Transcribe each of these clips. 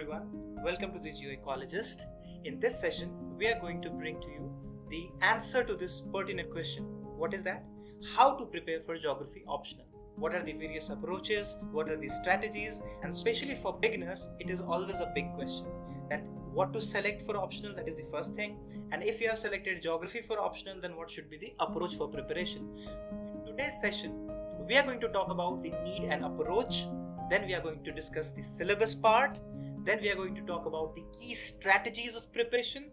everyone, welcome to the Geoecologist. In this session, we are going to bring to you the answer to this pertinent question. What is that? How to prepare for geography optional. What are the various approaches? What are the strategies? And especially for beginners, it is always a big question. That what to select for optional, that is the first thing. And if you have selected geography for optional, then what should be the approach for preparation? In today's session, we are going to talk about the need and approach. Then we are going to discuss the syllabus part. Then we are going to talk about the key strategies of preparation.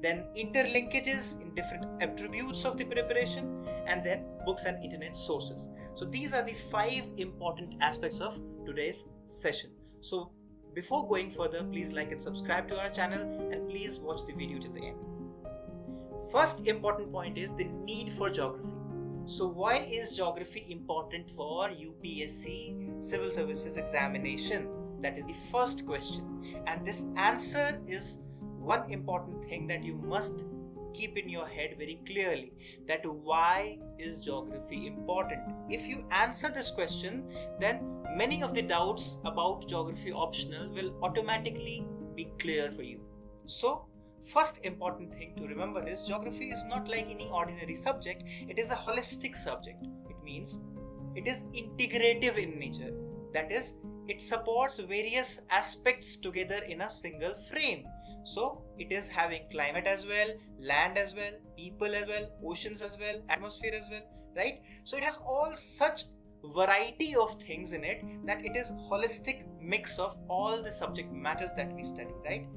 Then interlinkages in different attributes of the preparation. And then books and internet sources. So these are the 5 important aspects of today's session. So before going further, please like and subscribe to our channel and please watch the video till the end. First important point is the need for geography. So why is geography important for UPSC Civil Services examination? That is the first question. And this answer is one important thing that you must keep in your head very clearly. That why is geography important? If you answer this question, then many of the doubts about geography optional will automatically be clear for you. So first important thing to remember is geography is not like any ordinary subject. It is a holistic subject. It means it is integrative in nature. That is, it supports various aspects together in a single frame. So it is having climate as well, land as well, people as well, oceans as well, atmosphere as well, right? So it has all such variety of things in it that it is holistic mix of all the subject matters that we study, right?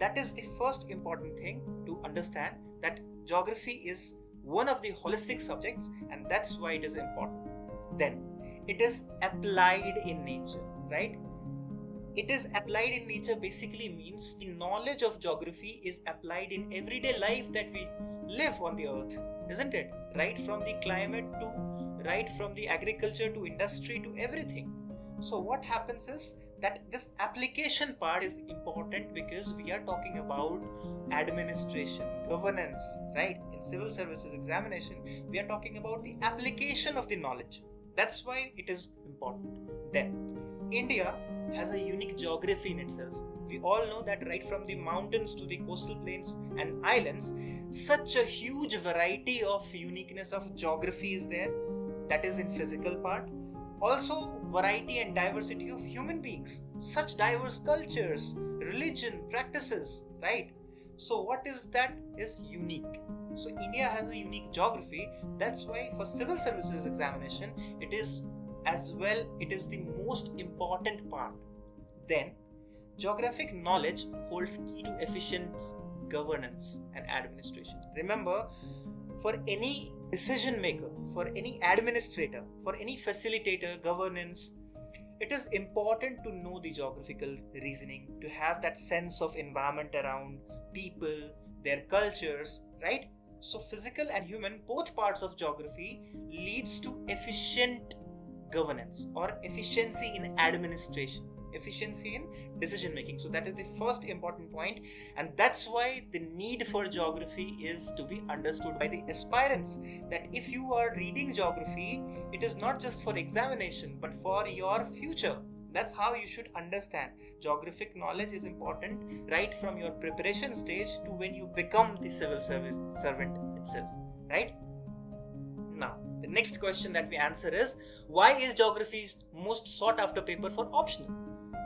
That is the first important thing to understand, that geography is one of the holistic subjects and that's why it is important. Then it is applied in nature, right? It is applied in nature basically means the knowledge of geography is applied in everyday life that we live on the earth, isn't it? Right from the climate to right from the agriculture to industry to everything. So what happens is that this application part is important because we are talking about administration, governance, right? In civil services examination, we are talking about the application of the knowledge. That's why it is important. Then, India has a unique geography in itself. We all know that right from the mountains to the coastal plains and islands, such a huge variety of uniqueness of geography is there. That is in physical part. Also, variety and diversity of human beings, such diverse cultures, religion, practices, right? So what is that is unique. So India has a unique geography. That's why for civil services examination, it is as well, it is the most important part. Then, geographic knowledge holds key to efficient governance and administration. Remember, for any decision maker, for any administrator, for any facilitator, governance, it is important to know the geographical reasoning, to have that sense of environment around people, their cultures, right? So physical and human, both parts of geography leads to efficient governance or efficiency in administration, efficiency in decision making. So that is the first important point, and that's why the need for geography is to be understood by the aspirants, that if you are reading geography, it is not just for examination but for your future. That's how you should understand. Geographic knowledge is important right from your preparation stage to when you become the civil service servant itself, right? Now, the next question that we answer is, why is geography most sought after paper for optional?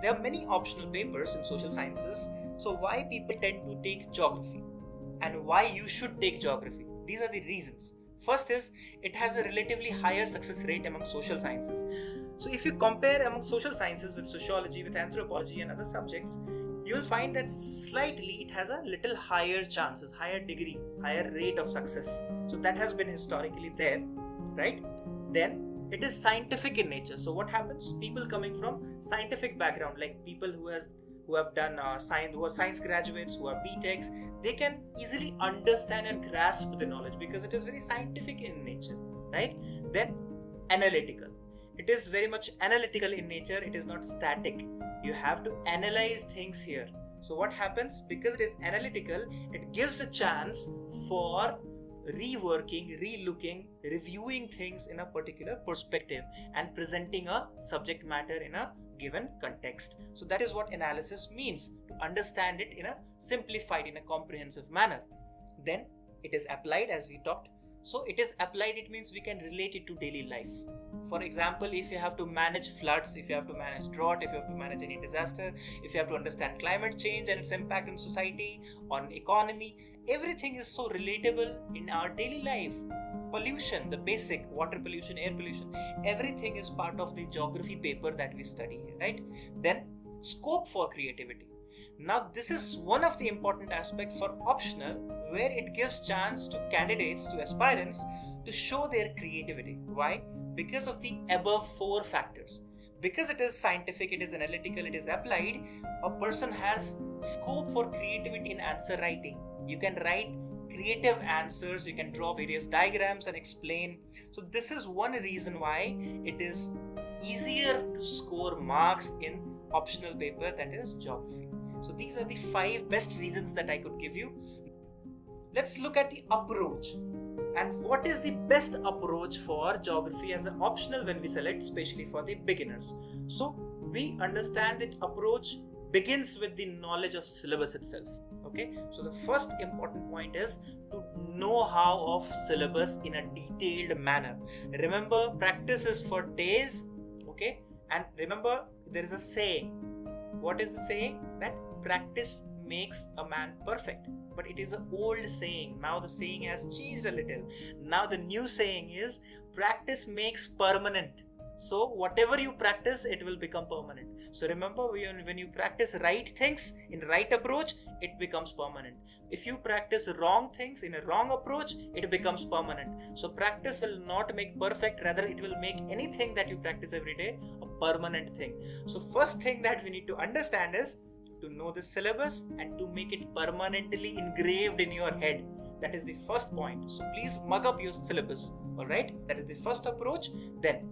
There are many optional papers in social sciences, so why people tend to take geography and why you should take geography? These are the reasons. First is, it has a relatively higher success rate among social sciences. So if you compare among social sciences with sociology, with anthropology and other subjects, you will find that slightly it has a little higher chances, higher degree, higher rate of success. So that has been historically there, right? Then it is scientific in nature. So what happens? People coming from scientific background, like people who have done science, who are science graduates, who are BTechs, they can easily understand and grasp the knowledge because it is very scientific in nature, right? Then analytical. It is very much analytical in nature. It is not static. You have to analyze things here. So what happens? Because it is analytical, it gives a chance for reworking, relooking, reviewing things in a particular perspective and presenting a subject matter in a given context. So that is what analysis means, to understand it in a simplified, in a comprehensive manner. Then it is applied, as we talked. So it is applied, it means we can relate it to daily life. For example, if you have to manage floods, if you have to manage drought, if you have to manage any disaster, if you have to understand climate change and its impact on society, on economy, everything is so relatable in our daily life. Pollution, the basic water pollution, air pollution, everything is part of the geography paper that we study, right? Then scope for creativity. Now this is one of the important aspects for optional, where it gives chance to candidates, to aspirants, to show their creativity. Why? Because of the above 4 factors. Because it is scientific, it is analytical, it is applied, a person has scope for creativity in answer writing. You can write creative answers, you can draw various diagrams and explain. So this is one reason why it is easier to score marks in optional paper, that is geography. So these are the 5 best reasons that I could give you. Let's look at the approach. And what is the best approach for geography as an optional when we select, especially for the beginners? So we understand that approach begins with the knowledge of syllabus itself. Okay, so the first important point is to know how of syllabus in a detailed manner. Remember, practice is for days. Okay, and remember, there is a saying. What is the saying? That practice makes a man perfect. But it is an old saying. Now the saying has changed a little. Now the new saying is practice makes permanent. So whatever you practice, it will become permanent. So remember, when you practice right things in right approach, it becomes permanent. If you practice wrong things in a wrong approach, it becomes permanent. So practice will not make perfect, rather it will make anything that you practice every day a permanent thing. So first thing that we need to understand is to know the syllabus and to make it permanently engraved in your head. That is the first point. So please mug up your syllabus. Alright, that is the first approach. Then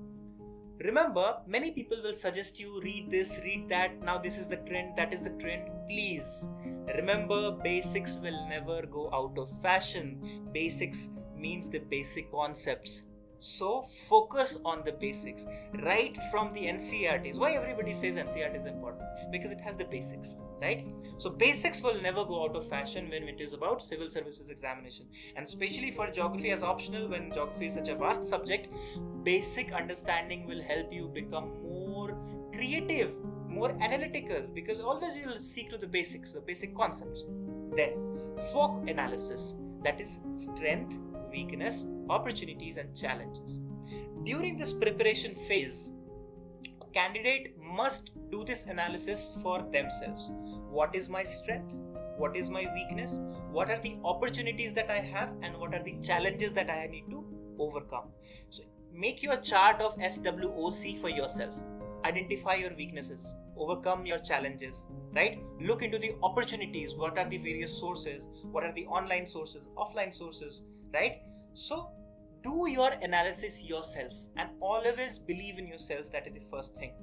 remember, many people will suggest you read this, read that, now this is the trend, that is the trend. Please remember, basics will never go out of fashion. Basics means the basic concepts. So focus on the basics right from the NCERTs. Why everybody says NCERT is important? Because it has the basics, right? So basics will never go out of fashion when it is about civil services examination, and especially for geography as optional, when geography is such a vast subject, basic understanding will help you become more creative, more analytical, because always you will seek to the basics, the basic concepts. Then SWOT analysis, that is strength, weakness, opportunities and challenges. During this preparation phase, a candidate must do this analysis for themselves. What is my strength? What is my weakness? What are the opportunities that I have, and what are the challenges that I need to overcome? So make your chart of SWOC for yourself. Identify your weaknesses, overcome your challenges, right? Look into the opportunities. What are the various sources? What are the online sources, offline sources, right? So do your analysis yourself and always believe in yourself. That is the first thing.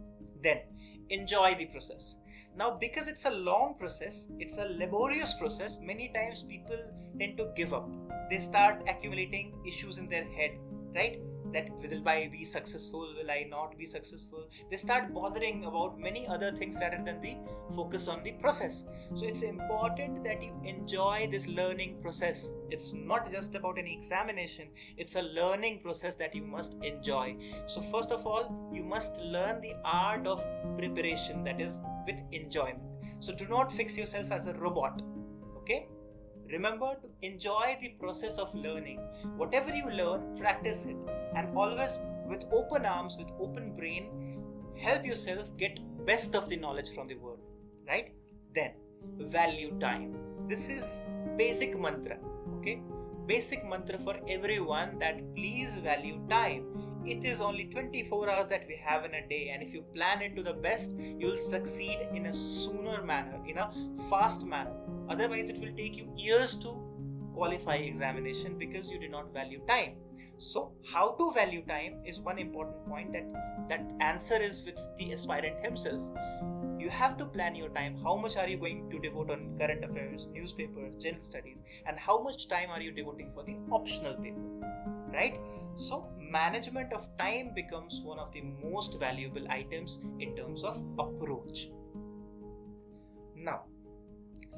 Then enjoy the process. Now, because it's a long process, it's a laborious process, many times people tend to give up. They start accumulating issues in their head, right? That will I be successful? Will I not be successful? They start bothering about many other things rather than the focus on the process. So it's important that you enjoy this learning process. It's not just about any examination. It's a learning process that you must enjoy. So first of all, you must learn the art of preparation, that is with enjoyment. So do not fix yourself as a robot. Okay? Remember to enjoy the process of learning. Whatever you learn, practice it, and always with open arms, with open brain, help yourself get best of the knowledge from the world, right? Then value time. This is basic mantra, okay? Basic mantra for everyone, that please value time. It is only 24 hours that we have in a day, and if you plan it to the best, you will succeed in a sooner manner, in a fast manner. Otherwise, it will take you years to qualify examination because you did not value time. So, how to value time is one important point. That answer is with the aspirant himself. You have to plan your time. How much are you going to devote on current affairs, newspapers, general studies, and how much time are you devoting for the optional paper? right? So management of time becomes one of the most valuable items in terms of approach. Now,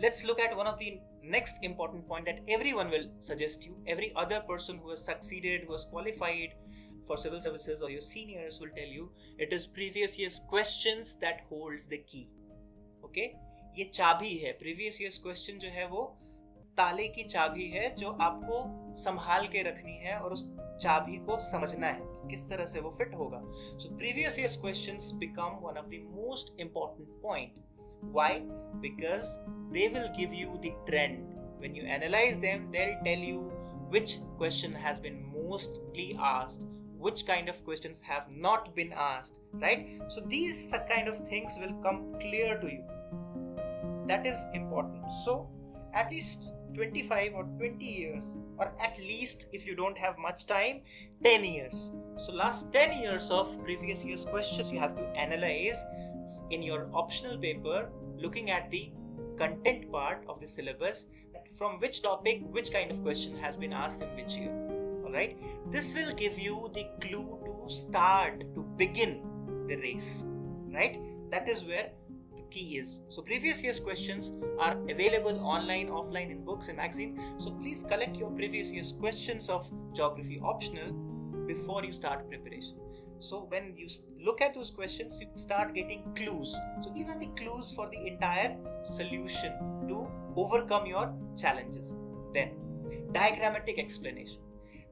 let's look at one of the next important point that everyone will suggest you. Every other person who has succeeded, who has qualified for civil services, or your seniors will tell you, it is previous year's questions that holds the key. Okay? ये चाबी है, previous year's question जो है वो ताले की चाबी है जो आपको संभाल के रखनी है और उस चाबी को समझना है किस तरह से वो फिट होगा. So previous year's questions become one of the most important point. Why? Because they will give you the trend. When you analyze them, they'll tell you which question has been mostly asked, which kind of questions have not been asked, right? So these kind of things will come clear to you. That is important. So at least 25 or 20 years, or at least if you don't have much time, 10 years. So last 10 years of previous year's questions you have to analyze in your optional paper, looking at the content part of the syllabus, from which topic which kind of question has been asked in which year. Alright, this will give you the clue to start, to begin the race, right? That is where the key is. So previous year's questions are available online, offline, in books and magazine. So please collect your previous year's questions of geography optional before you start preparation. So when you look at those questions, you start getting clues. So these are the clues for the entire solution to overcome your challenges. Then, diagrammatic explanation.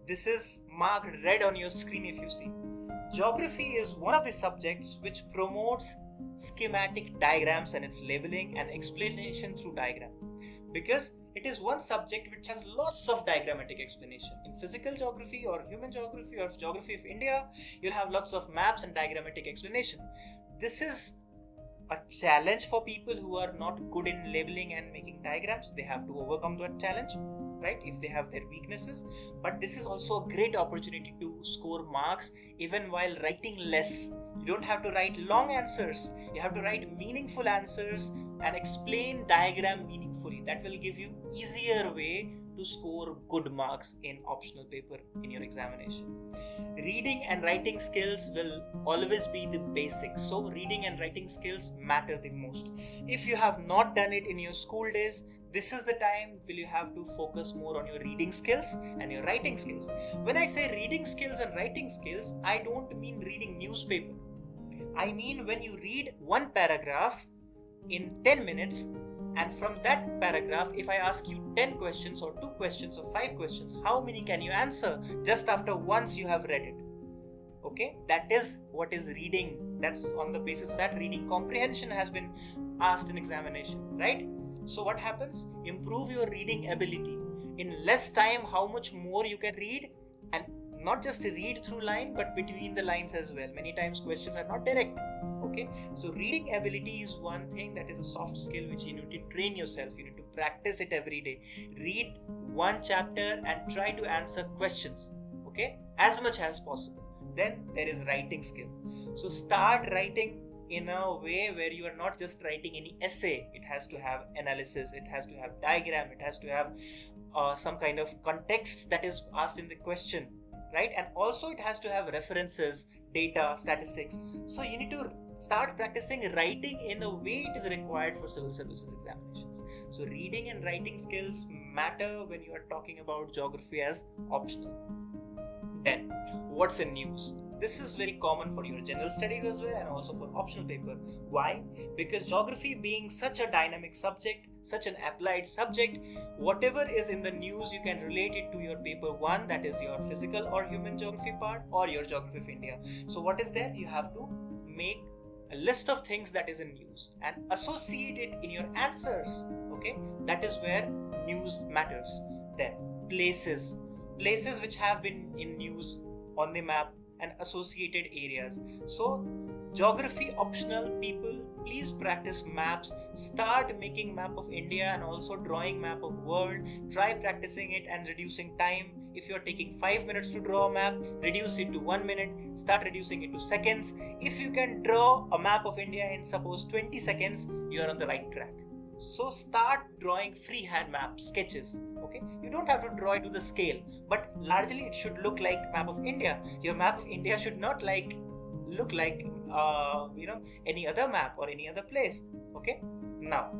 This is marked red on your screen if you see. Geography is one of the subjects which promotes schematic diagrams and its labeling and explanation through diagram. Because it is one subject which has lots of diagrammatic explanation. In physical geography or human geography or geography of India, you'll have lots of maps and diagrammatic explanation. This is a challenge for people who are not good in labeling and making diagrams. They have to overcome that challenge, right? If they have their weaknesses. But this is also a great opportunity to score marks even while writing less. You don't have to write long answers. You have to write meaningful answers and explain diagram meaningfully. That will give you easier way to score good marks in optional paper in your examination. Reading and writing skills will always be the basics. So reading and writing skills matter the most. If you have not done it in your school days, this is the time will you have to focus more on your reading skills and your writing skills. When I say reading skills and writing skills, I don't mean reading newspaper. I mean when you read one paragraph in 10 minutes, and from that paragraph, if I ask you 10 questions or 2 questions or 5 questions, how many can you answer just after once you have read it? Okay, that is what is reading. That's on the basis of that reading comprehension has been asked in examination, right? So what happens? Improve your reading ability. In less time, how much more you can read, and not just read through line, but between the lines as well. Many times questions are not direct. Okay, so reading ability is one thing that is a soft skill which you need to train yourself. You need to practice it every day. Read one chapter and try to answer questions, okay, as much as possible. Then there is writing skill. So start writing in a way where you are not just writing any essay. It has to have analysis, it has to have diagram, it has to have some kind of context that is asked in the question, right? And also it has to have references, data, statistics. So you need to start practicing writing in a way it is required for civil services examinations. So reading and writing skills matter when you are talking about geography as optional. Then, what's in news? This is very common for your general studies as well and also for optional paper. Why? Because geography being such a dynamic subject, such an applied subject, whatever is in the news you can relate it to your paper 1, that is your physical or human geography part, or your geography of India. So what is there? You have to make a list of things that is in news and associate it in your answers. Okay, that is where news matters. Then places which have been in news on the map and associated areas. So geography optional people, please practice maps. Start making map of India and also drawing map of world. Try practicing it and reducing time. If you are taking 5 minutes to draw a map, reduce it to 1 minute. Start reducing it to seconds. If you can draw a map of India in suppose 20 seconds, you are on the right track. So start drawing freehand maps, sketches. Okay, you don't have to draw it to the scale, but largely it should look like map of India. Your map of India should not look like any other map or any other place. Okay, now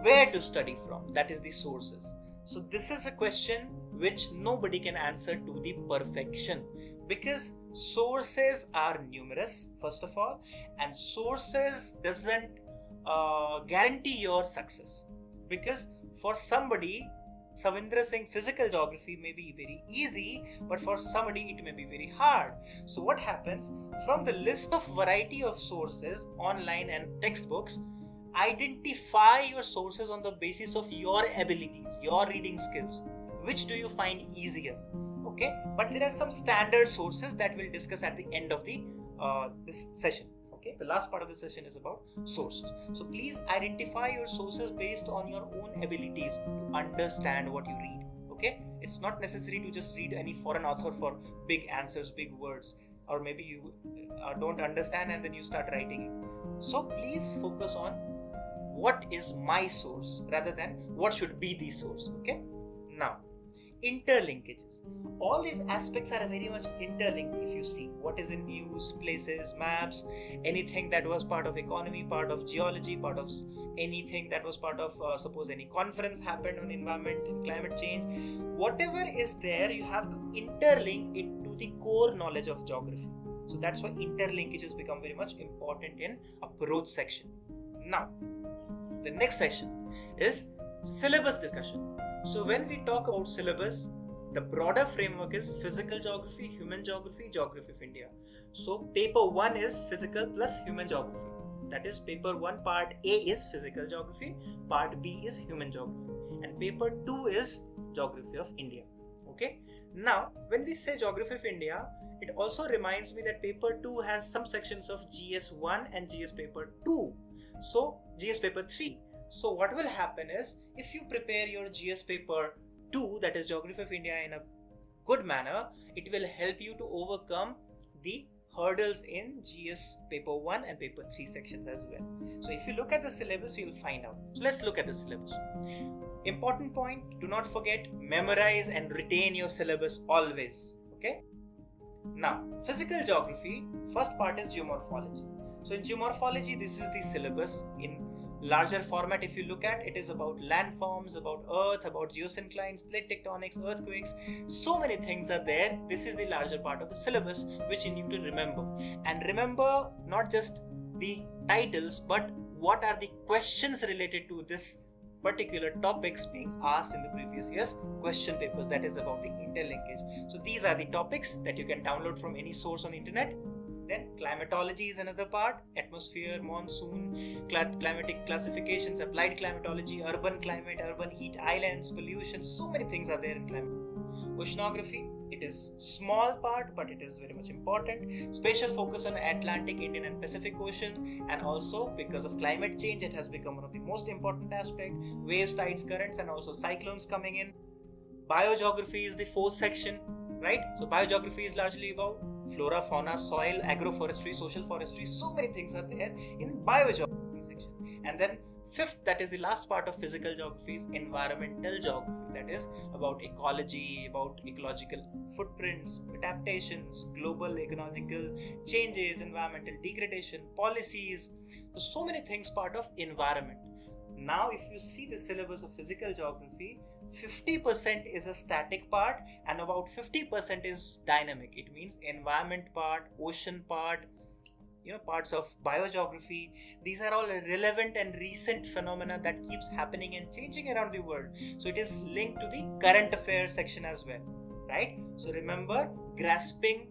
where to study from? That is the sources. So this is a question which nobody can answer to the perfection, because sources are numerous first of all, and sources doesn't guarantee your success, because for somebody, Savindra Singh, physical geography may be very easy, but for somebody it may be very hard. So what happens, from the list of variety of sources online and textbooks, identify your sources on the basis of your abilities, your reading skills. Which do you find easier? Okay, but there are some standard sources that we'll discuss at the end of the this session. Okay, the last part of the session is about sources. So please identify your sources based on your own abilities to understand what you read. Okay, it's not necessary to just read any foreign author for big answers, big words, or maybe you don't understand and then you start writing it. So please focus on what is my source rather than what should be the source. Okay, now interlinkages. All these aspects are very much interlinked. If you see what is in news, places, maps, anything that was part of economy, part of geology, part of anything that was part of suppose any conference happened on environment and climate change, whatever is there, you have to interlink it to the core knowledge of geography. So that's why interlinkages become very much important in approach section. Now the next session is syllabus discussion. So when we talk about syllabus, the broader framework is physical geography, human geography, geography of India. So paper 1 is physical plus human geography. That is, paper 1 part A is physical geography, part B is human geography, and paper 2 is geography of India. Okay. Now when we say geography of India, it also reminds me that paper 2 has some sections of GS 1 and GS paper 2. So GS paper 3. So what will happen is, if you prepare your GS paper 2, that is Geography of India, in a good manner, it will help you to overcome the hurdles in GS paper 1 and paper 3 sections as well. So if you look at the syllabus, you will find out. So let's look at the syllabus. Important point, do not forget, memorize and retain your syllabus always. Okay. Now, physical geography, first part is geomorphology. So in geomorphology, this is the syllabus in larger format. If you look at it, is about landforms, about earth, about geosynclines, plate tectonics, earthquakes. So many things are there. This is the larger part of the syllabus which you need to remember. And remember not just the titles, but what are the questions related to this particular topics being asked in the previous year's question papers. That is about the interlinkage. So these are the topics that you can download from any source on the internet. Then climatology is another part, atmosphere, monsoon, climatic classifications, applied climatology, urban climate, urban heat, islands, pollution, so many things are there in climate. Oceanography, it is small part but it is very much important. Special focus on Atlantic, Indian and Pacific Ocean, and also because of climate change it has become one of the most important aspect. Waves, tides, currents, and also cyclones coming in. Biogeography is the fourth section, right? So biogeography is largely about flora, fauna, soil, agroforestry, social forestry. So many things are there in biogeography section. And then fifth, that is the last part of physical geography, is environmental geography. That is about ecology, about ecological footprints, adaptations, global ecological changes, environmental degradation, policies. So many things part of environment. Now if you see the syllabus of physical geography, 50% is a static part and about 50% is dynamic. It means environment part, ocean part, parts of biogeography. These are all relevant and recent phenomena that keeps happening and changing around the world. So it is linked to the current affairs section as well, right? So remember, grasping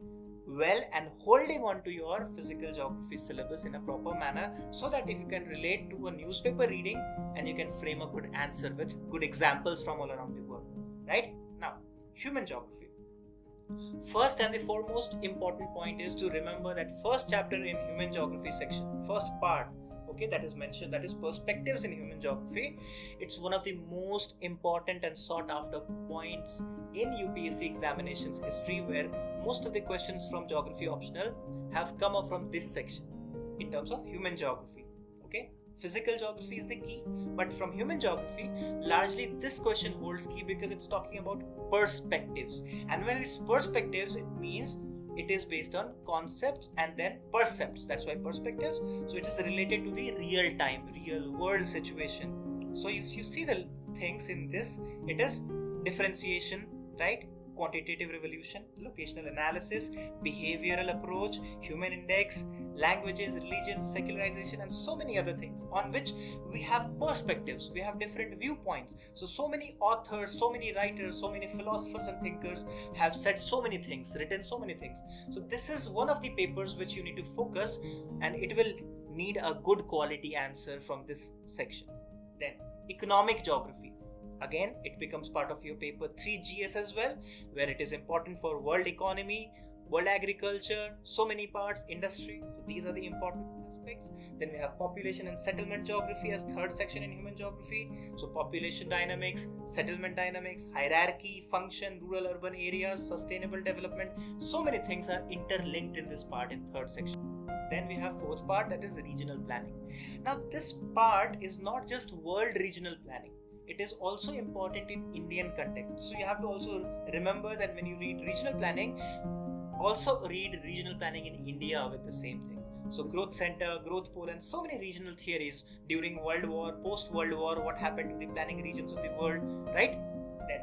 well and holding on to your physical geography syllabus in a proper manner, so that if you can relate to a newspaper reading and you can frame a good answer with good examples from all around the world, right? Now, human geography. First and the foremost important point is to remember that first chapter in human geography section, first part, okay, that is mentioned, that is perspectives in human geography. It's one of the most important and sought after points in UPSC examinations history, where most of the questions from geography optional have come up from this section in terms of human geography. Okay, physical geography is the key, but from human geography, largely this question holds key because it's talking about perspectives. And when it's perspectives, it means it is based on concepts and then percepts. That's why perspectives. So it is related to the real time, real world situation. So if you see the things in this, it is differentiation, right? Quantitative revolution, locational analysis, behavioral approach, human index, languages, religions, secularization, and so many other things on which we have perspectives, we have different viewpoints. So many authors, so many writers, so many philosophers and thinkers have said so many things, written so many things. So this is one of the papers which you need to focus, and it will need a good quality answer from this section. Then economic geography. Again, it becomes part of your paper 3 GS as well, where it is important for world economy, world agriculture, so many parts, industry. So these are the important aspects. Then we have population and settlement geography as third section in human geography. So population dynamics, settlement dynamics, hierarchy, function, rural urban areas, sustainable development. So many things are interlinked in this part in third section. Then we have fourth part, that is regional planning. Now this part is not just world regional planning. It is also important in Indian context. So you have to also remember that when you read regional planning, also read regional planning in India with the same thing. So growth center, growth pole, and so many regional theories during World War, post-World War, what happened to the planning regions of the world, right? Then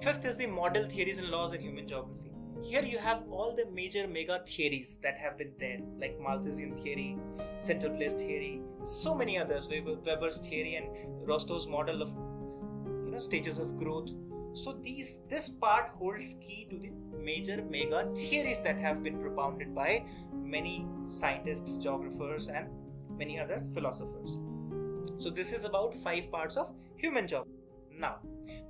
fifth is the model theories and laws in human geography. Here you have all the major mega theories that have been there, like Malthusian theory, central place theory, so many others, Weber's theory and Rostow's model of stages of growth. So this part holds key to the major mega theories that have been propounded by many scientists, geographers, and many other philosophers. So this is about 5 parts of human geography. Now,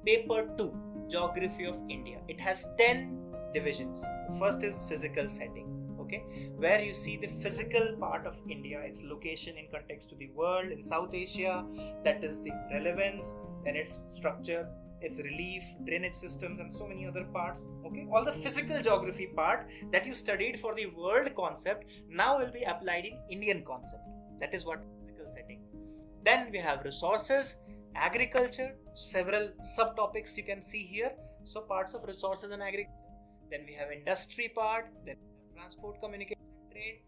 paper 2, Geography of India. It has 10 divisions. The first is physical setting. Okay, where you see the physical part of India, its location in context to the world, in South Asia, that is the relevance, then its structure, its relief, drainage systems, and so many other parts. Okay, all the physical geography part that you studied for the world concept now will be applied in Indian concept. That is what physical setting. Then we have resources, agriculture, several subtopics you can see here. So parts of resources and agriculture. Then we have industry part, then transport, communication, and trade,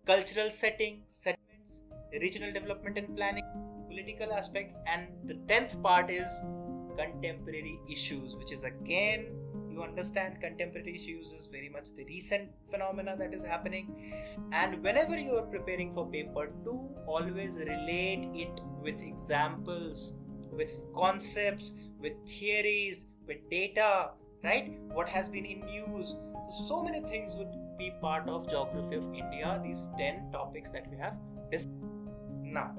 cultural setting, settlements, regional development and planning, political aspects, and the 10th part is contemporary issues, which is again, you understand, contemporary issues is very much the recent phenomena that is happening. And whenever you are preparing for paper 2, always relate it with examples, with concepts, with theories, with data, right? What has been in news. So many things would be part of Geography of India, these 10 topics that we have discussed. Now,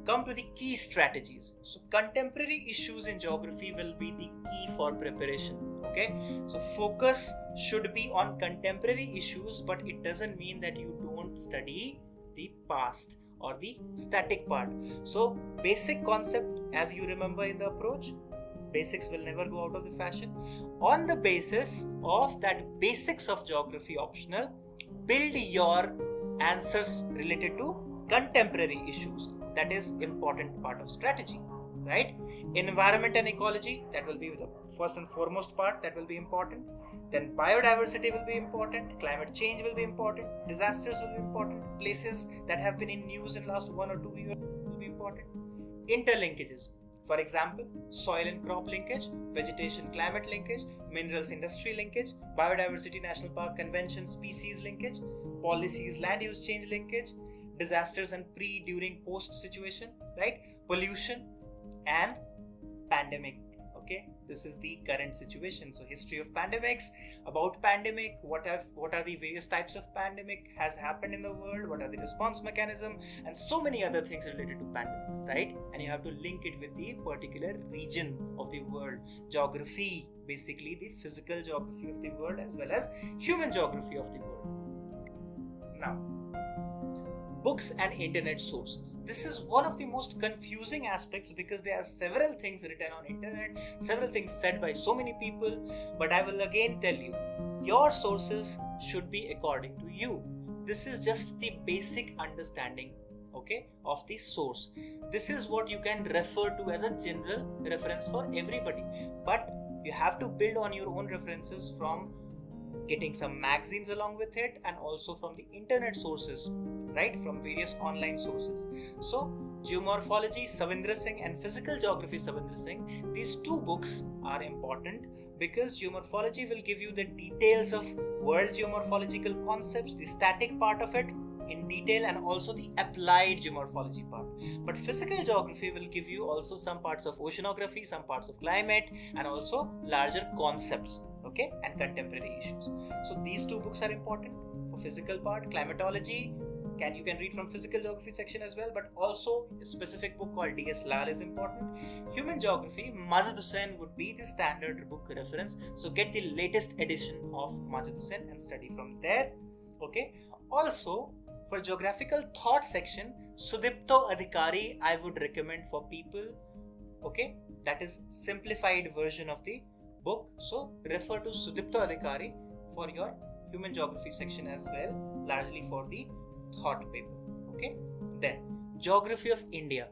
come to the key strategies. So contemporary issues in geography will be the key for preparation. Okay, so focus should be on contemporary issues, but it doesn't mean that you don't study the past or the static part. So basic concept, as you remember in the approach, basics will never go out of the fashion. On the basis of that basics of geography optional, build your answers related to contemporary issues. That is important part of strategy, right? Environment and ecology, that will be the first and foremost part, that will be important. Then biodiversity will be important, climate change will be important, disasters will be important, places that have been in news in last 1 or 2 years will be important. Interlinkages, for example, soil and crop linkage, vegetation climate linkage, minerals industry linkage, biodiversity national park convention species linkage, policies land use change linkage, disasters and pre, during, post situation, right? Pollution and pandemic. Okay, this is the current situation. So history of pandemics, about pandemic, what are the various types of pandemic has happened in the world, what are the response mechanism, and so many other things related to pandemics, right? And you have to link it with the particular region of the world. Geography, basically the physical geography of the world as well as human geography of the world. Now, books and internet sources. This is one of the most confusing aspects because there are several things written on internet, several things said by so many people, but I will again tell you, your sources should be according to you. This is just the basic understanding, okay, of the source. This is what you can refer to as a general reference for everybody, but you have to build on your own references from getting some magazines along with it, and also from the internet sources, right, from various online sources. So Geomorphology Savindra Singh and Physical Geography Savindra Singh, these two books are important because geomorphology will give you the details of world geomorphological concepts, the static part of it in detail, and also the applied geomorphology part. But physical geography will give you also some parts of oceanography, some parts of climate, and also larger concepts, okay, and contemporary issues. So these two books are important for physical part. Climatology, you can read from physical geography section as well, but also a specific book called D.S. Lal is important. Human geography, Majid Hussain would be the standard book reference. So get the latest edition of Majid Hussain and study from there. Okay. Also, for geographical thought section, Sudipto Adhikari I would recommend for people. Okay, that is simplified version of the book. So refer to Sudipto Adhikari for your human geography section as well, largely for the thought paper. Okay, then Geography of India.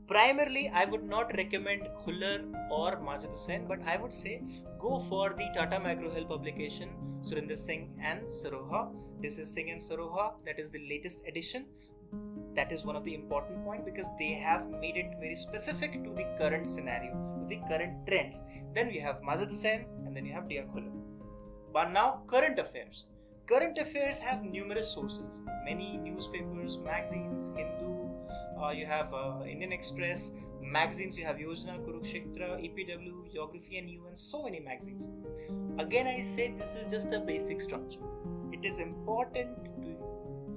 Primarily, I would not recommend Khullar or Majid Hussain, but I would say go for the Tata McGraw-Hill publication, Surinder Singh and Saroha. This is Singh and Saroha, that is the latest edition. That is one of the important points because they have made it very specific to the current scenario, to the current trends. Then we have Majid Hussain and then you have D.R. Khullar. But now current affairs. Current affairs have numerous sources, many newspapers, magazines, Hindu, you have Indian Express, magazines, you have Yojana, Kurukshetra, EPW, Geography and You, and so many magazines. Again, I say this is just a basic structure. It is important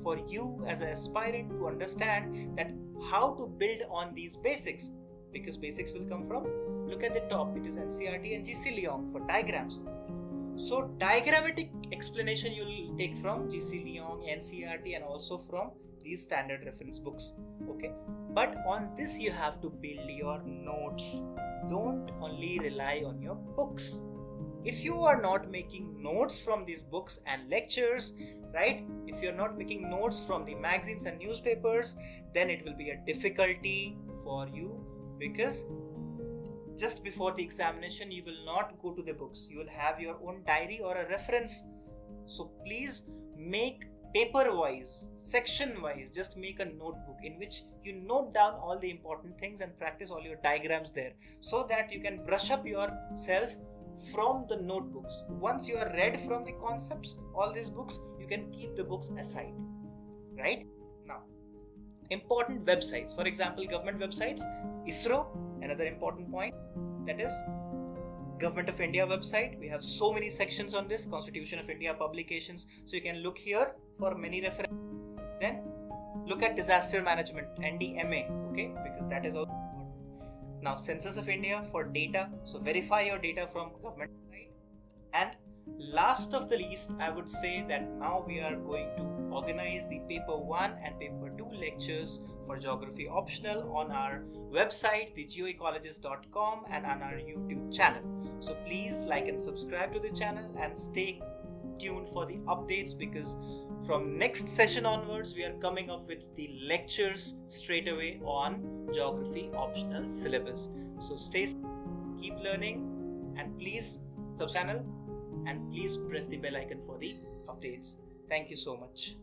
for you as an aspirant to understand that how to build on these basics, because basics will come from, look at the top, it is NCERT and GC Leong for diagrams. So diagrammatic explanation you will take from GC Leong, NCERT, and also from these standard reference books. Okay, but on this you have to build your notes. Don't only rely on your books. If you are not making notes from these books and lectures, right, if you are not making notes from the magazines and newspapers, then it will be a difficulty for you, because just before the examination you will not go to the books, you will have your own diary or a reference. So please make paper wise, section wise, just make a notebook in which you note down all the important things and practice all your diagrams there, so that you can brush up yourself from the notebooks. Once you are read from the concepts, all these books, you can keep the books aside, right? Now, important websites, for example, government websites, ISRO, another important point, that is Government of India website. We have so many sections on this, Constitution of India publications, so you can look here for many references. Then look at disaster management, NDMA, okay, because that is also important. Now Census of India for data, so verify your data from government site. And last of the least, I would say that now we are going to organize the paper 1 and paper 2 lectures for geography optional on our website, TheGeoecologist.com, and on our YouTube channel. So please like and subscribe to the channel and stay tuned for the updates, because from next session onwards we are coming up with the lectures straight away on geography optional syllabus. So stay safe, keep learning, and please subscribe channel and please press the bell icon for the updates. Thank you so much.